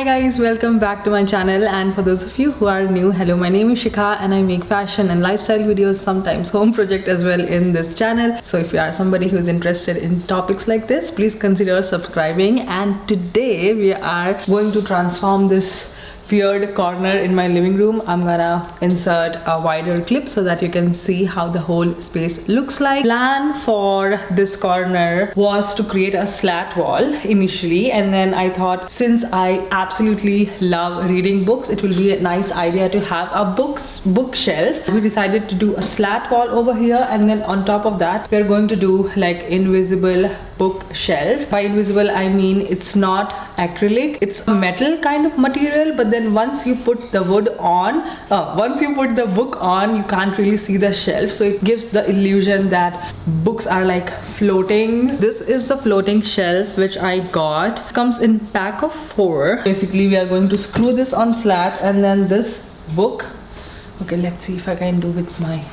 Hi guys, welcome back to my channel, and for those of you who are new, hello, my name is Shikha and I make fashion and lifestyle videos, sometimes home project as well in this channel. So if you are somebody who is interested in topics like this, please consider subscribing. And today we are going to transform this weird corner in my living room. I'm gonna insert a wider clip so that you can see how the whole space looks like. Plan for this corner was to create a slat wall initially, and then I thought since I absolutely love reading books, it will be a nice idea to have a bookshelf. We decided to do a slat wall over here, and then on top of that we're going to do like invisible bookshelf. By invisible I mean it's not acrylic, it's a metal kind of material, but then once you put the wood on, once you put the book on, you can't really see the shelf, so it gives the illusion that books are like floating. This is the floating shelf which I got. It comes in pack of 4. Basically we are going to screw this on slat, and then this book, okay, let's see if I can do with my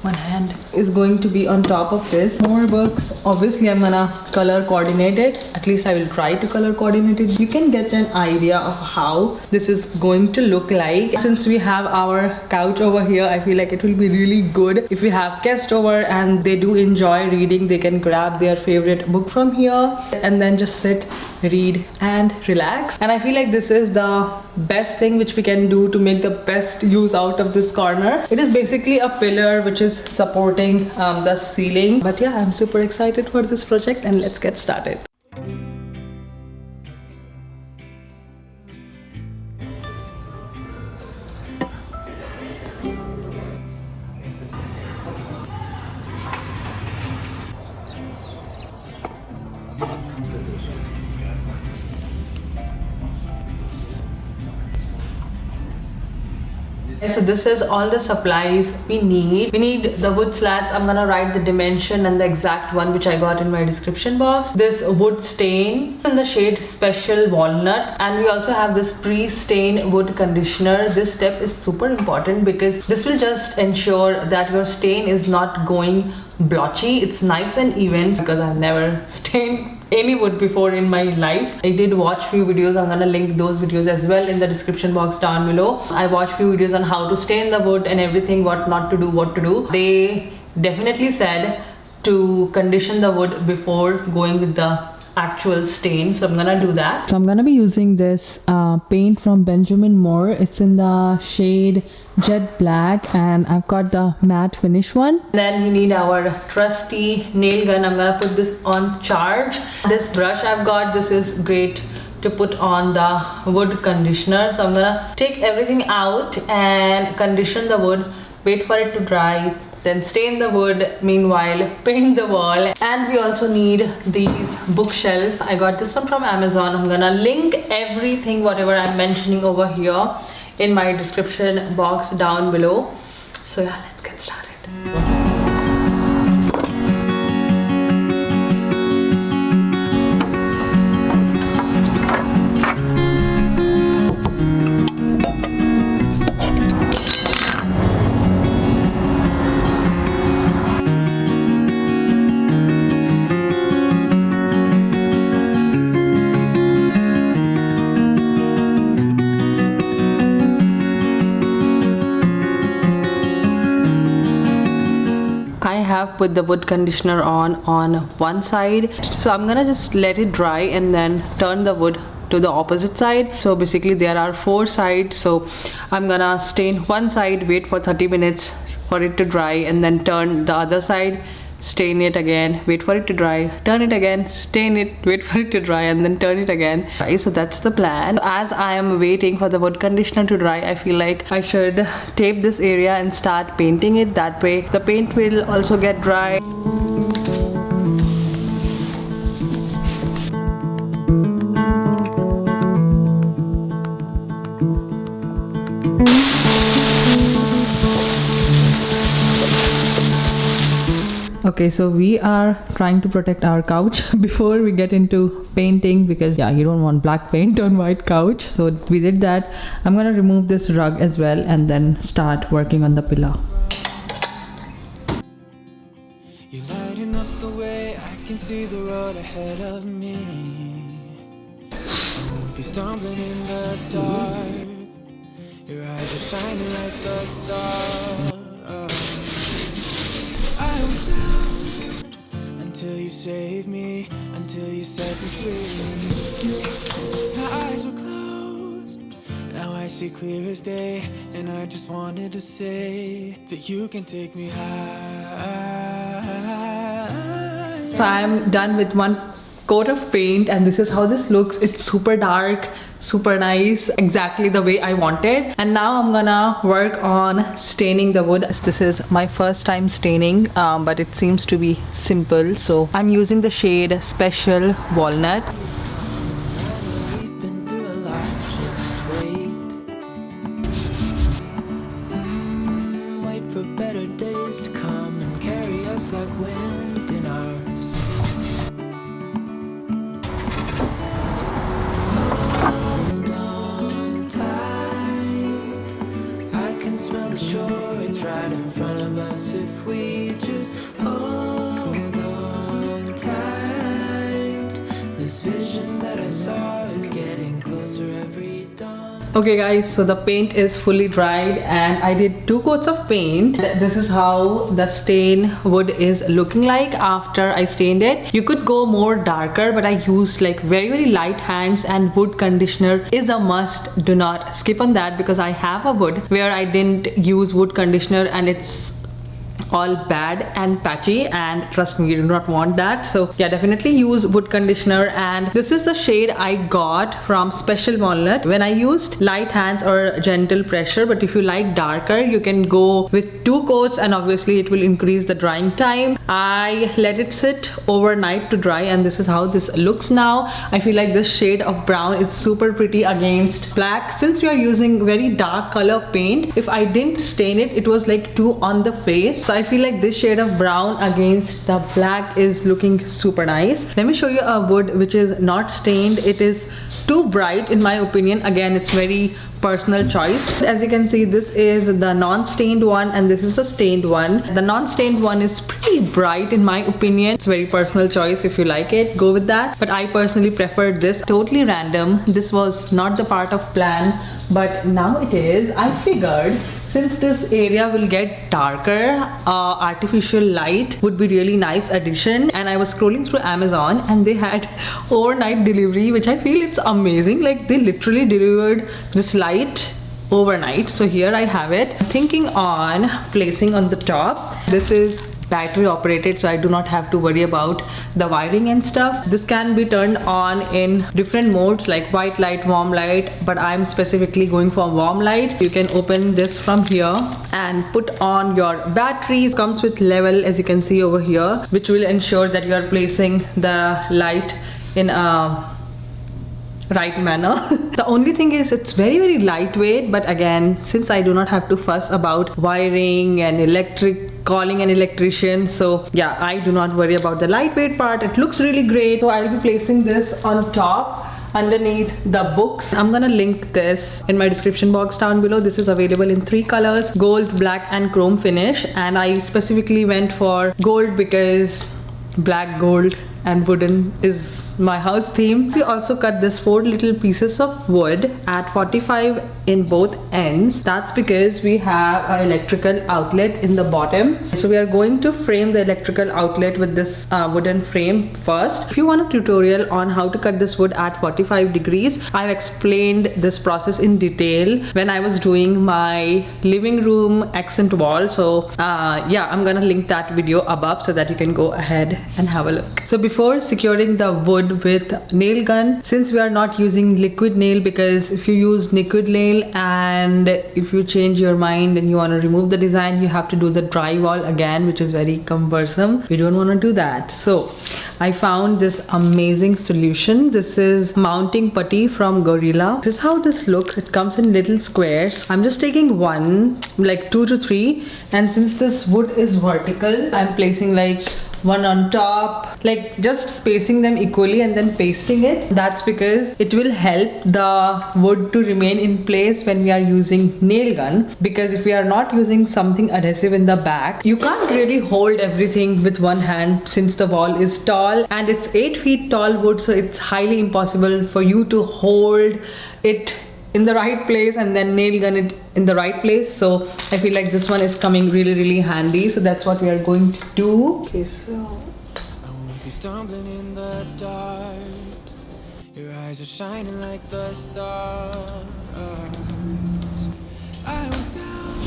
one hand, is going to be on top of this. More books. Obviously I'm gonna color coordinate it, at least I will try to color coordinate it. You can get an idea of how this is going to look like. Since we have our couch over here, I feel like it will be really good if we have guests over and they do enjoy reading. They can grab their favorite book from here and then just sit, read and relax. And I feel like this is the best thing which we can do to make the best use out of this corner. It is basically a pillar which is supporting the ceiling. But yeah, I'm super excited for this project, and let's get started. So this is all the supplies we need. We need the wood slats. I'm gonna write the dimension and the exact one which I got in my description box. This wood stain in the shade Special Walnut, and we also have this pre-stain wood conditioner. This step is super important because this will just ensure that your stain is not going blotchy. It's nice and even, because I've never stained any wood before in my life. I did watch few videos. I'm gonna link those videos as well in the description box down below. I watched few videos on how to stain the wood and everything, what not to do, what to do. They definitely said to condition the wood before going with the actual stain, so I'm gonna do that. So I'm gonna be using this paint from Benjamin Moore. It's in the shade Jet Black, and I've got the matte finish one. Then we need our trusty nail gun. I'm gonna put this on charge. This brush I've got, this is great to put on the wood conditioner. So I'm gonna take everything out and condition the wood, wait for it to dry, then stain the wood, meanwhile paint the wall. And we also need these bookshelf. I got this one from Amazon. I'm gonna link everything whatever I'm mentioning over here in my description box down below. So yeah, let's get started. I have put the wood conditioner on one side, so I'm gonna just let it dry and then turn the wood to the opposite side. So basically there are 4 sides, so I'm gonna stain one side, wait for 30 minutes for it to dry, and then turn the other side, stain it again, wait for it to dry, turn it again, stain it, wait for it to dry, and then turn it again. Okay, so that's the plan. As I am waiting for the wood conditioner to dry, I feel like I should tape this area and start painting it. That way the paint will also get dry. Okay, so we are trying to protect our couch before we get into painting, because yeah, you don't want black paint on white couch. So we did that. I'm gonna remove this rug as well and then start working on the pillar. You're lighting up the way, I can see the road ahead of me. be stumbling in the dark. Your eyes are shining like the stars. I was down until you saved me, until you set me free. My eyes were closed, now I see clear as day, and I just wanted to say that you can take me high. So I'm done with one coat of paint, and this is how this looks. It's super dark, super nice, exactly the way I wanted. And now I'm gonna work on staining the wood. This is my first time staining, but it seems to be simple. So I'm using the shade Special Walnut. We've been through a lot, just wait. Wait for better days to come and carry us like wind in our sails. Hold on tight, I can smell the shore, it's right in front of us if we just hold on tight. This vision that I saw is getting closer every dawn. Okay guys, so the paint is fully dried and I did 2 coats of paint. This is how the stain wood is looking like after I stained it. You could go more darker, but I used like very light hands, and wood conditioner is a must. Do not skip on that, because I have a wood where I didn't use wood conditioner and it's all bad and patchy, and trust me, you do not want that. So yeah, definitely use wood conditioner. And this is the shade I got from Special Walnut when I used light hands or gentle pressure. But if you like darker, you can go with 2 coats, and obviously it will increase the drying time. I let it sit overnight to dry, and this is how this looks now. I feel like this shade of brown is super pretty against black. Since we are using very dark color paint, if I didn't stain it, it was like too on the face. So I feel like this shade of brown against the black is looking super nice. Let me show you a wood which is not stained. It is too bright in my opinion. Again, it's very personal choice. As you can see, this is the non-stained one and this is the stained one. The non-stained one is pretty bright in my opinion. It's very personal choice. If you like it, go with that, but I personally preferred this. Totally random. This was not the part of plan, but now it is. I figured since this area will get darker, artificial light would be really nice addition. And I was scrolling through Amazon and they had overnight delivery, which I feel it's amazing. Like they literally delivered this light overnight. So here I have it. I'm thinking on placing on the top. This is battery operated, so I do not have to worry about the wiring and stuff. This can be turned on in different modes like white light, warm light, but I'm specifically going for warm light. You can open this from here and put on your batteries. Comes with level, as you can see over here, which will ensure that you are placing the light in a right manner. The only thing is it's very lightweight, but again, since I do not have to fuss about wiring and calling an electrician, so yeah, I do not worry about the lightweight part. It looks really great. So I'll be placing this on top underneath the books. I'm gonna link this in my description box down below. This is available in 3 colors: gold, black and chrome finish, and I specifically went for gold because black, gold and wooden is my house theme. We also cut this 4 little pieces of wood at 45 in both ends. That's because we have an electrical outlet in the bottom. So we are going to frame the electrical outlet with this wooden frame first. If you want a tutorial on how to cut this wood at 45 degrees, I've explained this process in detail when I was doing my living room accent wall. So yeah, I'm gonna link that video above so that you can go ahead and have a look. So before securing the wood with nail gun, since we are not using liquid nail, because if you use liquid nail and if you change your mind and you want to remove the design, you have to do the drywall again, which is very cumbersome. We don't want to do that. So I found this amazing solution. This is mounting putty from Gorilla. This is how this looks. It comes in little squares. I'm just taking one, like 2 to 3, and since this wood is vertical, I'm placing like one on top, like just spacing them equally and then pasting it. That's because it will help the wood to remain in place when we are using nail gun, because if we are not using something adhesive in the back, you can't really hold everything with one hand since the wall is tall and it's 8 feet tall wood, so it's highly impossible for you to hold it in the right place and then nail gun it in the right place. So I feel like this one is coming really handy, so that's what we are going to do. Okay, so I won't be stumbling in the dark. Your eyes are shining like the stars. I was down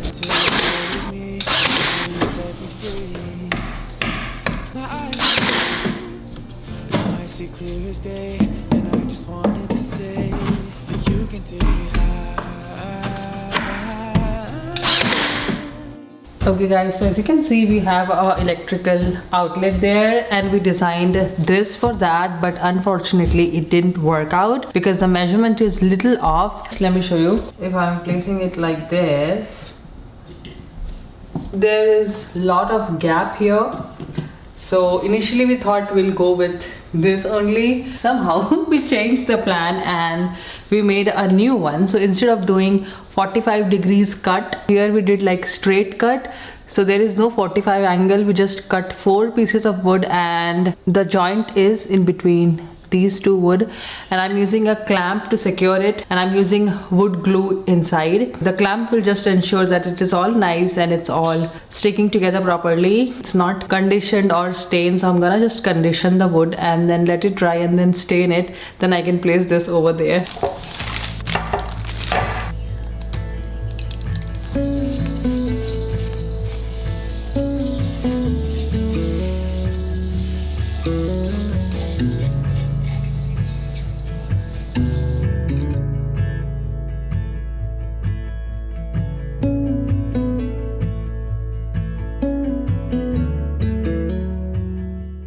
until you saved me, until you set me free. My eyes are closed, now I see clear as day, and I just wanted to say that you can take me high. okay guys, so as you can see, we have our electrical outlet there and we designed this for that, but unfortunately it didn't work out because the measurement is little off. Let me show you. If I'm placing it like this, there is a lot of gap here. So initially we thought we'll go with this only. Somehow we changed the plan and we made a new one. So instead of doing 45 degrees cut, here we did like straight cut. So there is no 45 angle, we just cut 4 pieces of wood and the joint is in between these two wood, and I'm using a clamp to secure it and I'm using wood glue inside. The clamp will just ensure that it is all nice and it's all sticking together properly. It's not conditioned or stained, so I'm gonna just condition the wood and then let it dry and then stain it. Then I can place this over there.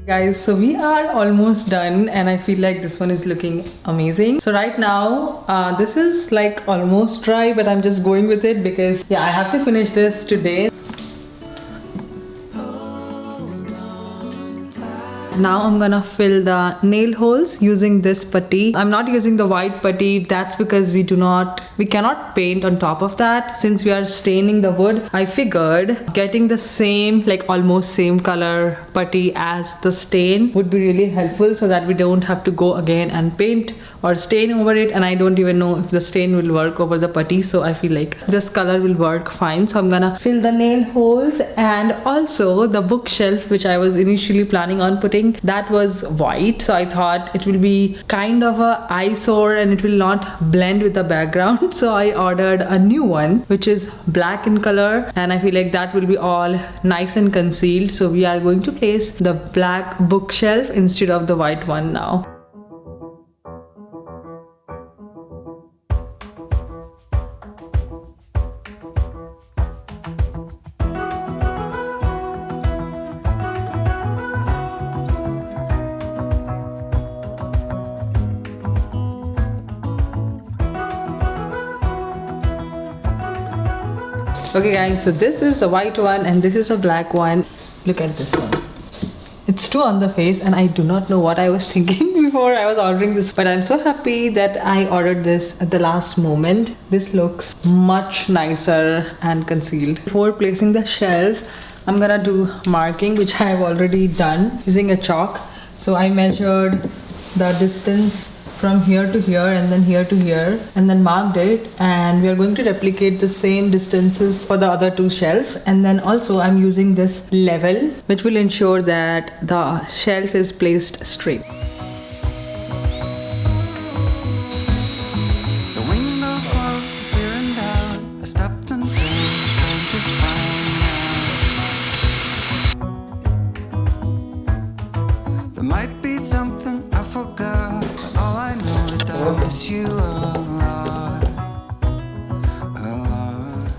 Guys, so we are almost done and I feel like this one is looking amazing. So right now this is like almost dry, but I'm just going with it because yeah, I have to finish this today. Now I'm gonna fill the nail holes using this putty. I'm not using the white putty. That's because we cannot paint on top of that since we are staining the wood. I figured getting the same, like almost same color putty as the stain would be really helpful so that we don't have to go again and paint or stain over it, and I don't even know if the stain will work over the putty. So I feel like this color will work fine. So I'm gonna fill the nail holes, and also the bookshelf which I was initially planning on putting, that was white, so I thought it will be kind of a eyesore and it will not blend with the background. So I ordered a new one which is black in color, and I feel like that will be all nice and concealed. So we are going to place the black bookshelf instead of the white one now. Okay guys, so this is the white one and this is the black one. Look at this one. It's too on the face and I do not know what I was thinking before I was ordering this, but I'm so happy that I ordered this at the last moment. This looks much nicer and concealed. Before placing the shelf, I'm gonna do marking, which I have already done using a chalk. So I measured the distance from here to here and then here to here and then marked it, and we are going to replicate the same distances for the other two shelves. And then also I'm using this level which will ensure that the shelf is placed straight. The windows closed, the fear and doubt. I stopped and turned, trying to find out. There might be something I forgot, but all I know is that I miss you a lot, a lot.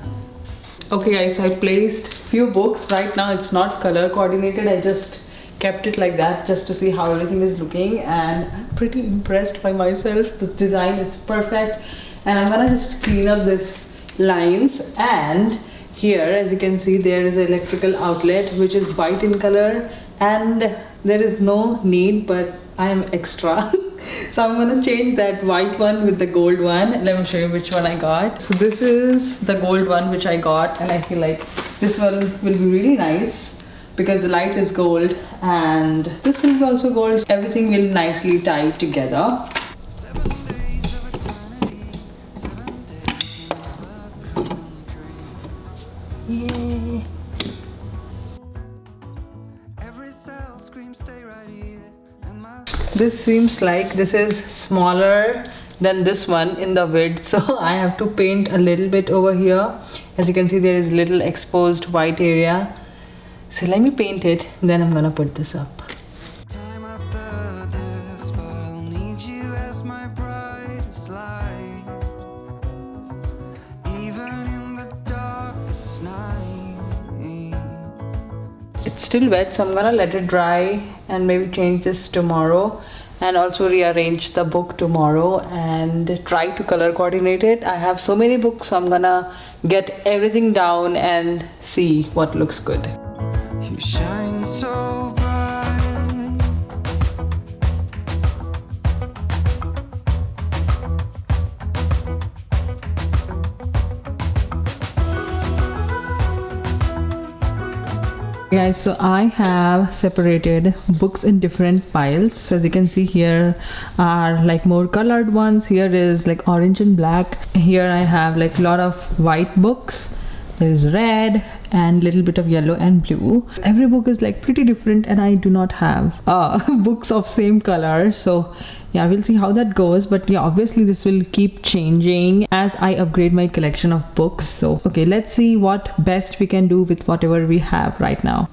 Okay guys, so I placed few books. Right now it's not color coordinated, I just kept it like that just to see how everything is looking, and I'm pretty impressed by myself. The design is perfect, and I'm gonna just clean up this lines and Here, as you can see, there is an electrical outlet which is white in color, and there is no need, but I am extra. So I'm gonna change that white one with the gold one. Let me show you which one I got. So this is the gold one which I got, and I feel like this one will be really nice because the light is gold and this will be also gold. Everything will nicely tie together. Yay. This seems like this is smaller than this one in the width, so I have to paint a little bit over here. As you can see, there is little exposed white area, so let me paint it, then I'm gonna put this up. It's still wet, so I'm gonna let it dry and maybe change this tomorrow, and also rearrange the book tomorrow and try to color coordinate it. I have so many books, so I'm gonna get everything down and see what looks good. You shine so bright. Guys, so I have separated books in different piles. So as you can see, here are like more colored ones. Here is like orange and black. Here I have like a lot of white books. There is red and little bit of yellow and blue. Every book is like pretty different, and I do not have books of same color. So yeah, we'll see how that goes, but yeah, obviously this will keep changing as I upgrade my collection of books. So okay, let's see what best we can do with whatever we have right now.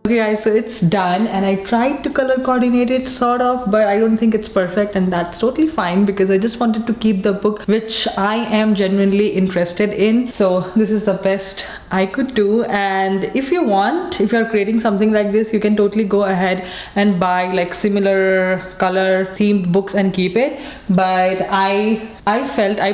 Okay guys, so it's done, and I tried to color coordinate it sort of, but I don't think it's perfect, and that's totally fine because I just wanted to keep the book which I am genuinely interested in. So this is the best I could do, and if you want, if you're creating something like this, you can totally go ahead and buy like similar color themed books and keep it. But I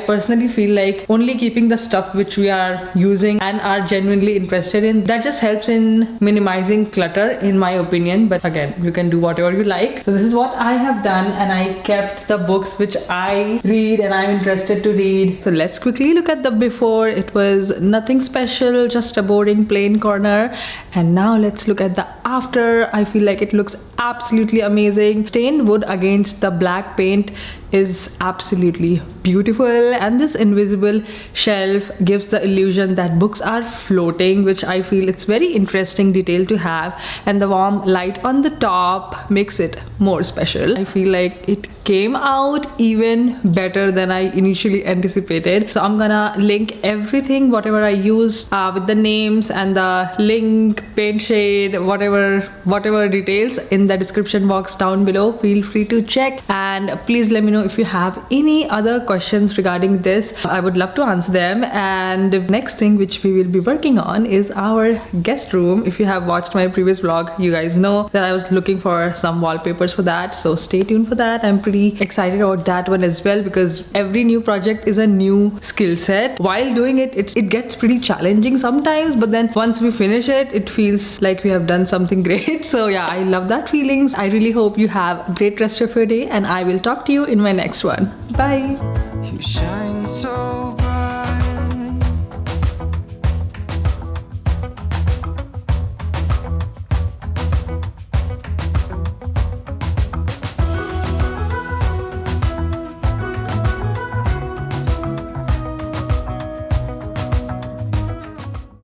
personally feel like only keeping the stuff which we are using and are genuinely interested in, that just helps in minimizing clutter in my opinion. But again, you can do whatever you like. So this is what I have done, and I kept the books which I read and I'm interested to read. So let's quickly look at the before. It was nothing special, just a boring plain corner, and now let's look at the after. I feel like it looks absolutely amazing. Stained wood against the black paint is absolutely beautiful, and this invisible shelf gives the illusion that books are floating, which I feel it's very interesting detail to have, and the warm light on the top makes it more special. I feel like it came out even better than I initially anticipated. So I'm gonna link everything, whatever I used with the names and the link, paint shade, whatever details in the description box down below. Feel free to check, and please let me know if you have any other questions regarding this. I would love to answer them. And the next thing which we will be working on is our guest room. If you have watched my previous vlog, you guys know that I was looking for some wallpapers for that, so stay tuned for that. I'm pretty excited about that one as well, because every new project is a new skill set. While doing it gets pretty challenging sometimes, but then once we finish it feels like we have done something great. So yeah, I love that feelings. I really hope you have a great rest of your day, and I will talk to you in my next one. Bye. You shine so